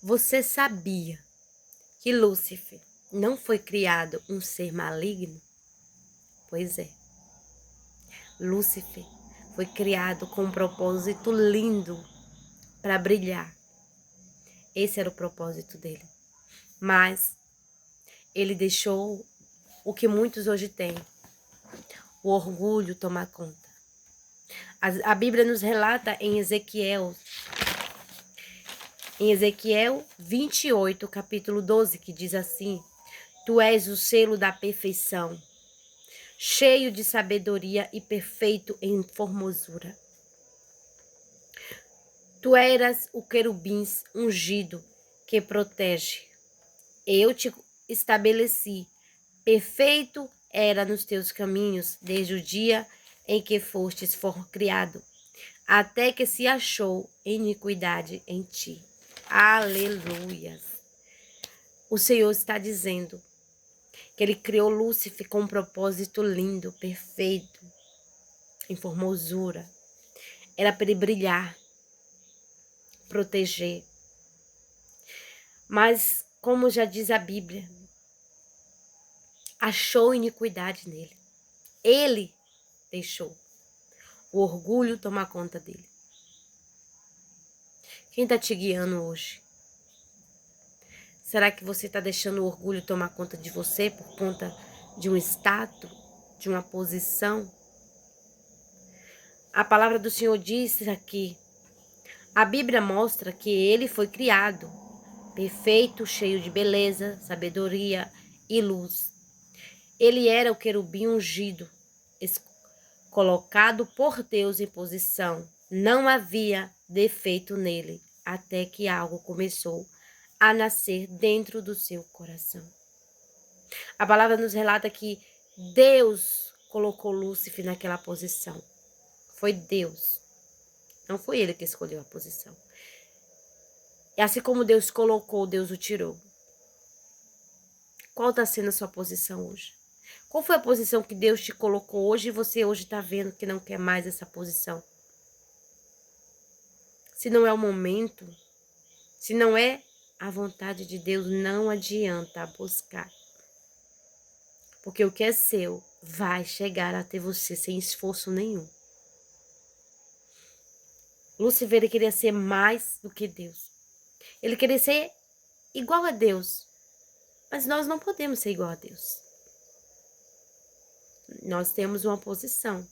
Você sabia que Lúcifer não foi criado um ser maligno? Pois é. Lúcifer foi criado com um propósito lindo para brilhar. Esse era o propósito dele. Mas ele deixou o que muitos hoje têm, o orgulho tomar conta. A Bíblia nos relata em Ezequiel 28, capítulo 12, que diz assim: Tu és o selo da perfeição, cheio de sabedoria e perfeito em formosura. Tu eras o querubim ungido que protege. Eu te estabeleci, perfeito era nos teus caminhos, desde o dia em que fostes criado, até que se achou iniquidade em ti. Aleluias! O Senhor está dizendo que Ele criou Lúcifer com um propósito lindo, perfeito, em formosura. Era para ele brilhar, proteger. Mas, como já diz a Bíblia, achou iniquidade nele. Ele deixou o orgulho tomar conta dele. Quem está te guiando hoje? Será que você está deixando o orgulho tomar conta de você por conta de um status, de uma posição? A palavra do Senhor diz aqui, a Bíblia mostra que ele foi criado, perfeito, cheio de beleza, sabedoria e luz. Ele era o querubim ungido, colocado por Deus em posição. Não havia defeito nele, até que algo começou a nascer dentro do seu coração. A palavra nos relata que Deus colocou Lúcifer naquela posição. Foi Deus. Não foi ele que escolheu a posição. E assim como Deus colocou, Deus o tirou. Qual está sendo a sua posição hoje? Qual foi a posição que Deus te colocou hoje e você hoje está vendo que não quer mais essa posição? Se não é o momento, se não é a vontade de Deus, não adianta buscar. Porque o que é seu vai chegar até você sem esforço nenhum. Lúcifer queria ser mais do que Deus. Ele queria ser igual a Deus. Mas nós não podemos ser igual a Deus. Nós temos uma posição.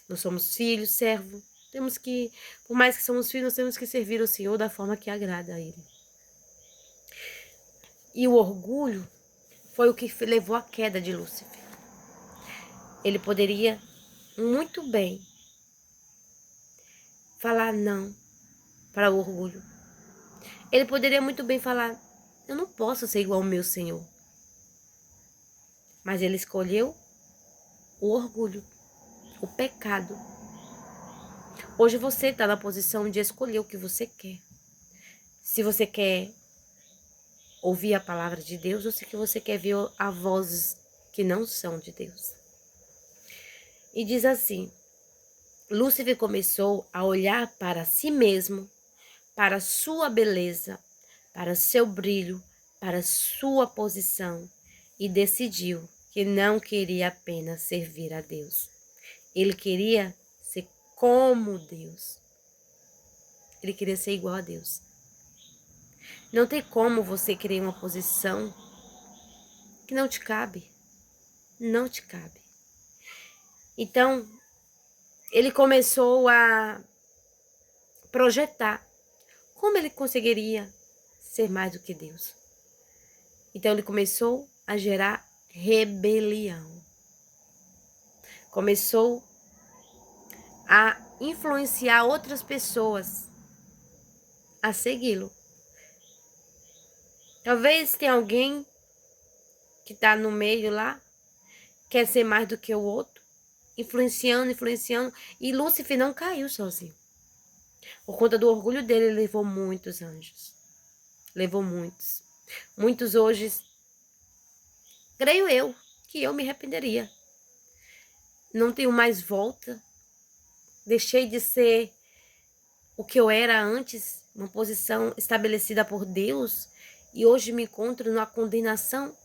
Nós somos filhos, servos. Temos que, por mais que somos filhos, nós temos que servir o Senhor da forma que agrada a Ele. E o orgulho foi o que levou à queda de Lúcifer. Ele poderia muito bem falar não para o orgulho. Ele poderia muito bem falar, eu não posso ser igual ao meu Senhor. Mas ele escolheu o orgulho, o pecado. Hoje você está na posição de escolher o que você quer. Se você quer ouvir a palavra de Deus ou se você quer ver a vozes que não são de Deus. E diz assim, Lúcifer começou a olhar para si mesmo, para sua beleza, para seu brilho, para sua posição e decidiu que não queria apenas servir a Deus. Ele queria ser como Deus. Ele queria ser igual a Deus. Não tem como você querer uma posição que não te cabe. Não te cabe. Então, ele começou a projetar como ele conseguiria ser mais do que Deus. Então, ele começou a gerar rebelião. Começou a influenciar outras pessoas a segui-lo. Talvez tenha alguém que está no meio lá, quer ser mais do que o outro, influenciando, e Lúcifer não caiu sozinho. Por conta do orgulho dele, ele levou muitos anjos. Levou muitos. Muitos hoje, creio eu, que eu me arrependeria. Não tenho mais volta. Deixei de ser o que eu era antes uma posição estabelecida por Deus, e hoje me encontro numa condenação.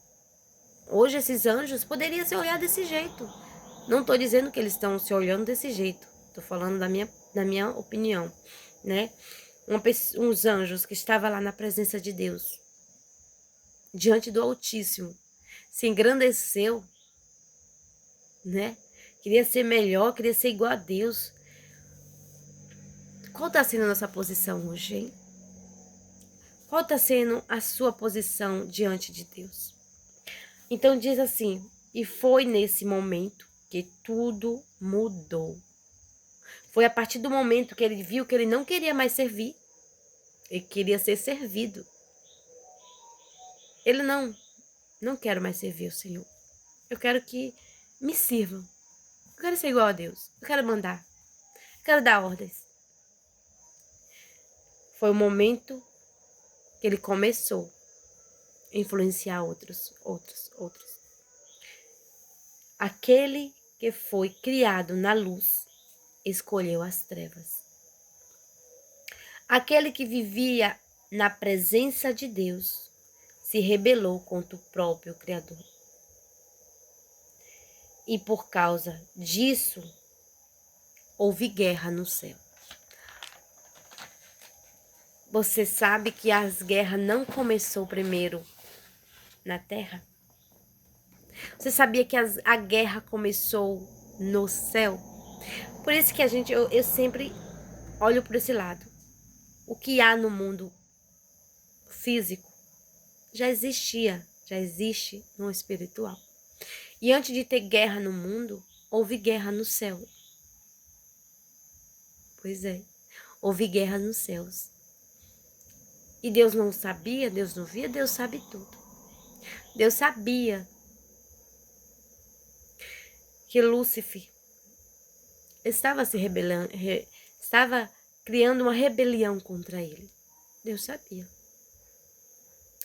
Hoje esses anjos poderiam se olhar desse jeito. Não estou dizendo que eles estão se olhando desse jeito. Estou falando da minha opinião, né? Uns anjos que estavam lá na presença de Deus, diante do Altíssimo, se engrandeceu, né? Queria ser melhor, queria ser igual a Deus. Qual está sendo a nossa posição hoje, hein? Qual está sendo a sua posição diante de Deus? Então diz assim, e foi nesse momento que tudo mudou. Foi a partir do momento que ele viu que ele não queria mais servir, ele queria ser servido. Ele não quero mais servir o Senhor. Eu quero que me sirvam. Eu quero ser igual a Deus. Eu quero mandar. Eu quero dar ordens. Foi o momento que ele começou a influenciar outros. Aquele que foi criado na luz escolheu as trevas. Aquele que vivia na presença de Deus se rebelou contra o próprio Criador. E por causa disso, houve guerra no céu. Você sabe que as guerras não começou primeiro na terra? Você sabia que a guerra começou no céu? Por isso que eu sempre olho por esse lado. O que há no mundo físico já existia, já existe no espiritual. E antes de ter guerra no mundo, houve guerra no céu. Pois é, houve guerra nos céus. E Deus não sabia, Deus não via, Deus sabe tudo. Deus sabia que Lúcifer estava se rebelando, estava criando uma rebelião contra ele. Deus sabia.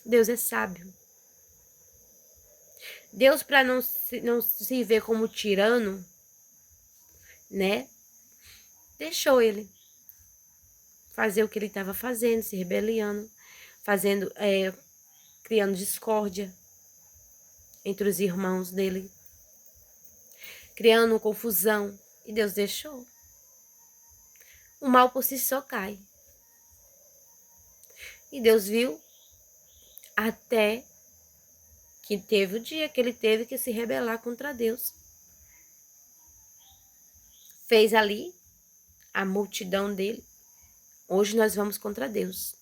Deus é sábio. Deus, para não se ver como tirano, né? Deixou ele fazer o que ele estava fazendo, se rebeliando, criando discórdia entre os irmãos dele, criando confusão, e Deus deixou. O mal por si só cai. E Deus viu até que teve o dia que ele teve que se rebelar contra Deus. Fez ali a multidão dele. Hoje nós vamos contra Deus.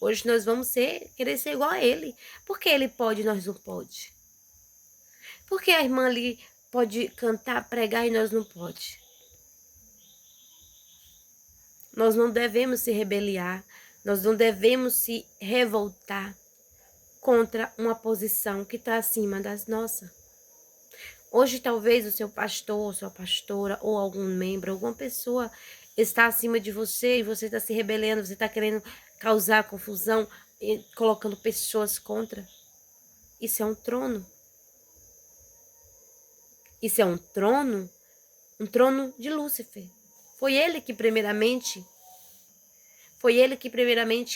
Hoje nós vamos querer ser igual a ele. Por que ele pode e nós não pode? Por que a irmã ali pode cantar, pregar e nós não pode? Nós não devemos se rebeliar. Nós não devemos se revoltar contra uma posição que está acima das nossas. Hoje talvez o seu pastor, sua pastora ou algum membro, alguma pessoa está acima de você e você está se rebelando, você está querendo causar confusão, colocando pessoas contra. Isso é um trono. Isso é um trono de Lúcifer. Foi ele que primeiramente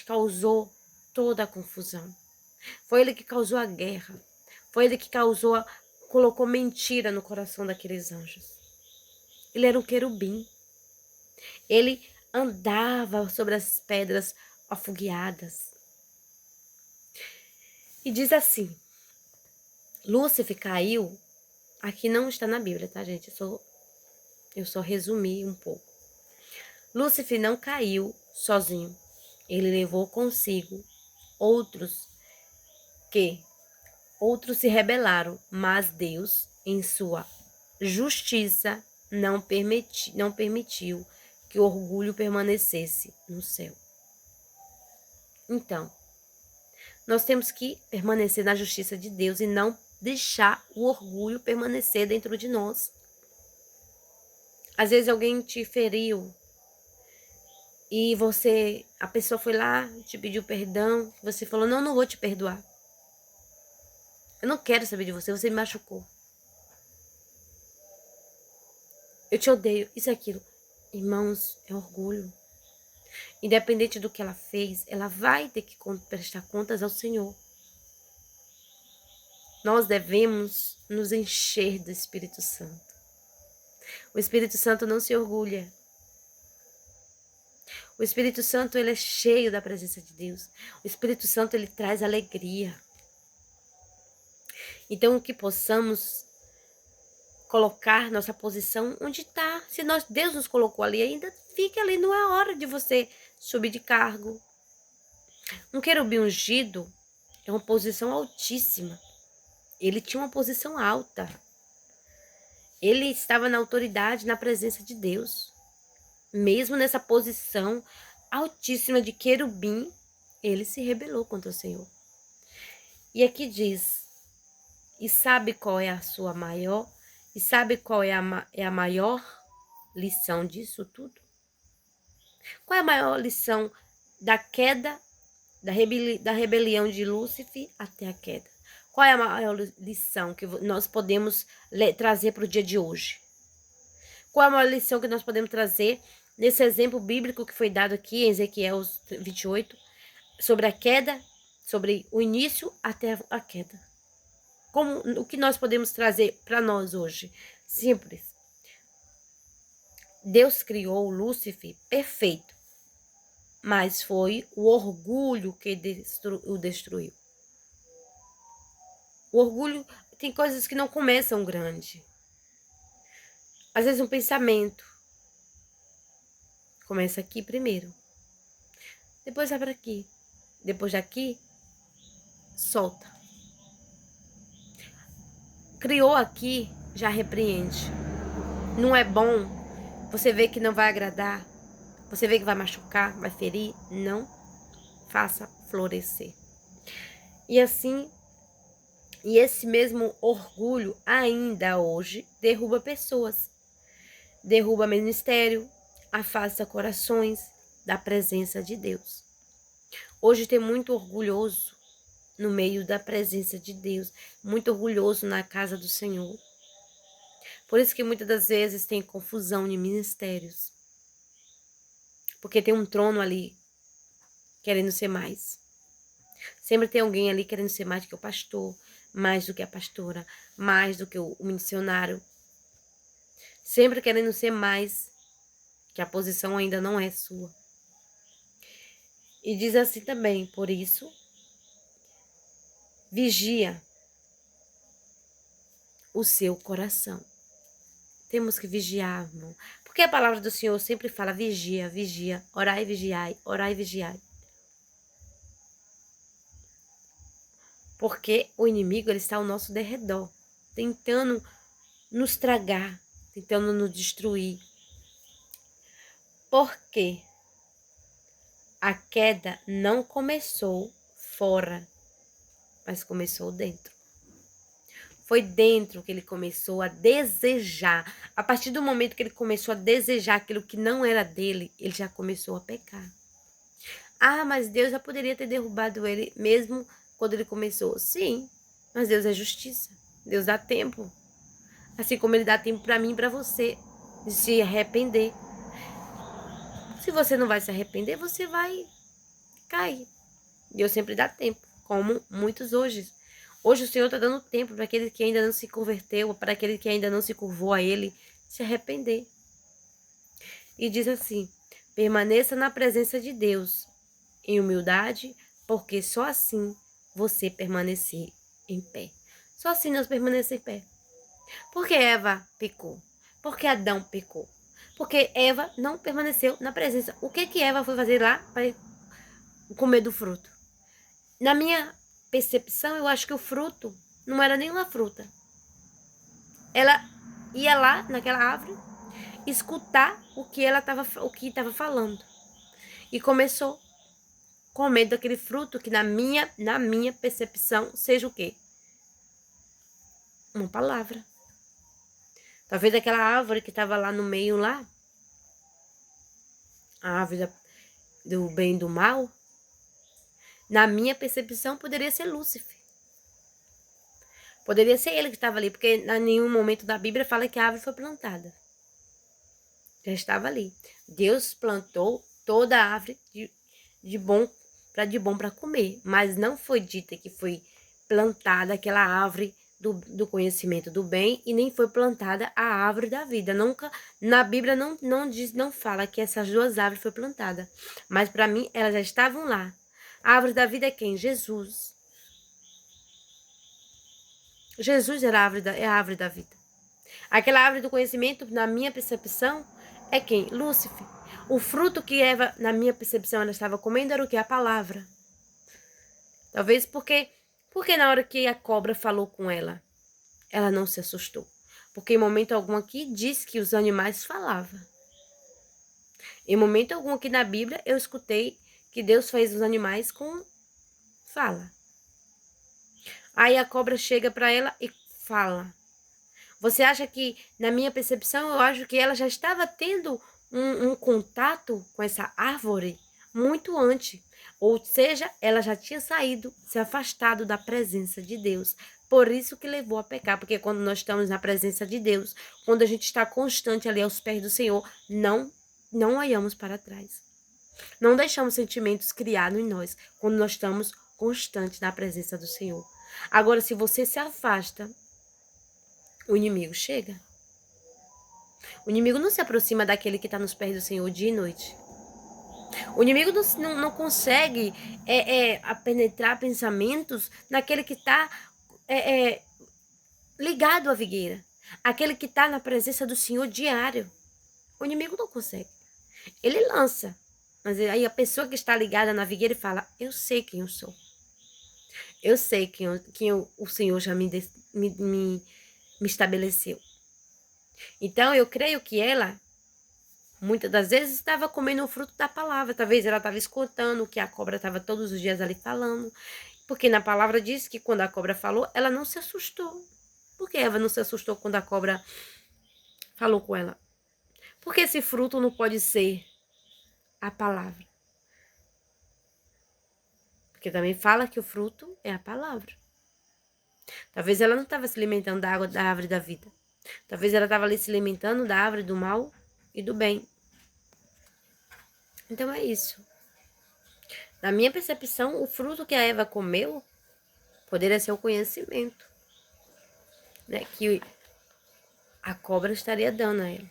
causou toda a confusão. Foi ele que causou a guerra. Foi ele que colocou mentira no coração daqueles anjos. Ele era um querubim. Ele andava sobre as pedras afogueadas. E diz assim, Lúcifer caiu, aqui não está na Bíblia, tá, gente? Eu só resumi um pouco. Lúcifer não caiu sozinho. Ele levou consigo outros se rebelaram, mas Deus, em sua justiça, não permitiu que o orgulho permanecesse no céu. Então, nós temos que permanecer na justiça de Deus e não deixar o orgulho permanecer dentro de nós. Às vezes alguém te feriu e a pessoa foi lá, te pediu perdão, você falou, não vou te perdoar. Eu não quero saber de você, você me machucou. Eu te odeio, isso e aquilo. Irmãos, é orgulho. Independente do que ela fez, ela vai ter que prestar contas ao Senhor. Nós devemos nos encher do Espírito Santo. O Espírito Santo não se orgulha. O Espírito Santo, ele é cheio da presença de Deus. O Espírito Santo, ele traz alegria. Então, que possamos colocar nossa posição onde está. Se Deus nos colocou ali, ainda fique ali. Não é hora de você subir de cargo. Um querubim ungido é uma posição altíssima. Ele tinha uma posição alta. Ele estava na autoridade, na presença de Deus. Mesmo nessa posição altíssima de querubim, ele se rebelou contra o Senhor. E aqui diz, e sabe qual é a sua maior, e sabe qual é a maior lição disso tudo? Qual é a maior lição da queda, da rebelião de Lúcifer até a queda? Qual é a maior lição que nós podemos trazer para o dia de hoje? Qual é a maior lição que nós podemos trazer nesse exemplo bíblico que foi dado aqui em Ezequiel 28, sobre a queda, sobre o início até a queda? O que nós podemos trazer para nós hoje? Simples. Deus criou Lúcifer perfeito, mas foi o orgulho que o destruiu. O orgulho, tem coisas que não começam grande. Às vezes um pensamento começa aqui primeiro, depois vai para aqui, depois daqui solta. Criou aqui, já repreende. Não é bom, você vê que não vai agradar, você vê que vai machucar, vai ferir, não faça florescer. E assim, e esse mesmo orgulho ainda hoje derruba pessoas, derruba ministério, afasta corações da presença de Deus. Hoje tem muito orgulhoso no meio da presença de Deus, muito orgulhoso na casa do Senhor. Por isso que muitas das vezes tem confusão em ministérios. Porque tem um trono ali querendo ser mais. Sempre tem alguém ali querendo ser mais do que o pastor, mais do que a pastora, mais do que o missionário. Sempre querendo ser mais, que a posição ainda não é sua. E diz assim também, por isso, vigia o seu coração. Temos que vigiar, irmão. Porque a palavra do Senhor sempre fala vigia, vigia, orai e vigiai, orai e vigiai. Porque o inimigo, ele está ao nosso derredor, tentando nos tragar, tentando nos destruir. Porque a queda não começou fora, mas começou dentro. Foi dentro que ele começou a desejar. A partir do momento que ele começou a desejar aquilo que não era dele, ele já começou a pecar. Ah, mas Deus já poderia ter derrubado ele mesmo quando ele começou. Sim, mas Deus é justiça. Deus dá tempo. Assim como ele dá tempo para mim e para você de se arrepender. Se você não vai se arrepender, você vai cair. Deus sempre dá tempo, como muitos hoje. Hoje o Senhor está dando tempo para aquele que ainda não se converteu, para aquele que ainda não se curvou a Ele, se arrepender. E diz assim, permaneça na presença de Deus, em humildade, porque só assim você permanecer em pé. Só assim nós permanecemos em pé. Por que Eva pecou? Por que Adão pecou? Porque Eva não permaneceu na presença. O que Eva foi fazer lá para comer do fruto? Na minha percepção, eu acho que o fruto não era nenhuma fruta. Ela ia lá naquela árvore escutar o que estava falando e começou a comer daquele fruto que na minha percepção seja o quê? Uma palavra. Talvez aquela árvore que estava lá no meio lá, a árvore do bem e do mal, na minha percepção poderia ser Lúcifer. Poderia ser ele que estava ali, porque em nenhum momento da Bíblia fala que a árvore foi plantada. Já estava ali. Deus plantou toda árvore de bom para comer, mas não foi dita que foi plantada aquela árvore do conhecimento do bem e nem foi plantada a árvore da vida. Nunca na Bíblia não diz, não fala que essas duas árvores foi plantada, mas para mim elas já estavam lá. A árvore da vida é quem? Jesus. Jesus era é a árvore da vida. Aquela árvore do conhecimento, na minha percepção, é quem? Lúcifer. O fruto que Eva, na minha percepção, ela estava comendo era o que? A palavra. Talvez porque na hora que a cobra falou com ela, ela não se assustou. Porque em momento algum aqui diz que os animais falavam. Em momento algum aqui na Bíblia eu escutei que Deus fez os animais com fala. Aí a cobra chega para ela e fala. Você acha que, na minha percepção, eu acho que ela já estava tendo um contato com essa árvore muito antes. Ou seja, ela já tinha saído, se afastado da presença de Deus. Por isso que levou a pecar, porque quando nós estamos na presença de Deus, quando a gente está constante ali aos pés do Senhor, não olhamos para trás. Não deixamos sentimentos criados em nós, quando nós estamos constantes na presença do Senhor. Agora, se você se afasta, o inimigo chega. O inimigo não se aproxima daquele que está nos pés do Senhor dia e noite. O inimigo não consegue penetrar pensamentos naquele que está ligado à videira. Aquele que está na presença do Senhor diário. O inimigo não consegue. Ele lança. Mas aí a pessoa que está ligada na videira fala, eu sei quem eu sou. Eu sei o Senhor já me estabeleceu. Então, eu creio que ela, muitas das vezes, estava comendo o fruto da palavra. Talvez ela estava escutando o que a cobra estava todos os dias ali falando. Porque na palavra diz que quando a cobra falou, ela não se assustou. Por que Eva não se assustou quando a cobra falou com ela? Porque esse fruto não pode ser a palavra. Porque também fala que o fruto é a palavra. Talvez ela não estava se alimentando da água da árvore da vida. Talvez ela estava ali se alimentando da árvore do mal e do bem. Então é isso. Na minha percepção, o fruto que a Eva comeu poderia ser o conhecimento, né? Que a cobra estaria dando a ela.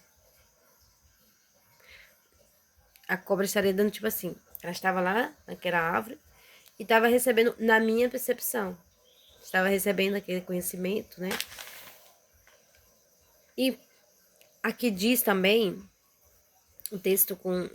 A cobra estaria dando tipo assim, ela estava lá naquela árvore e estava recebendo, na minha percepção, estava recebendo aquele conhecimento, né? E aqui diz também, o texto com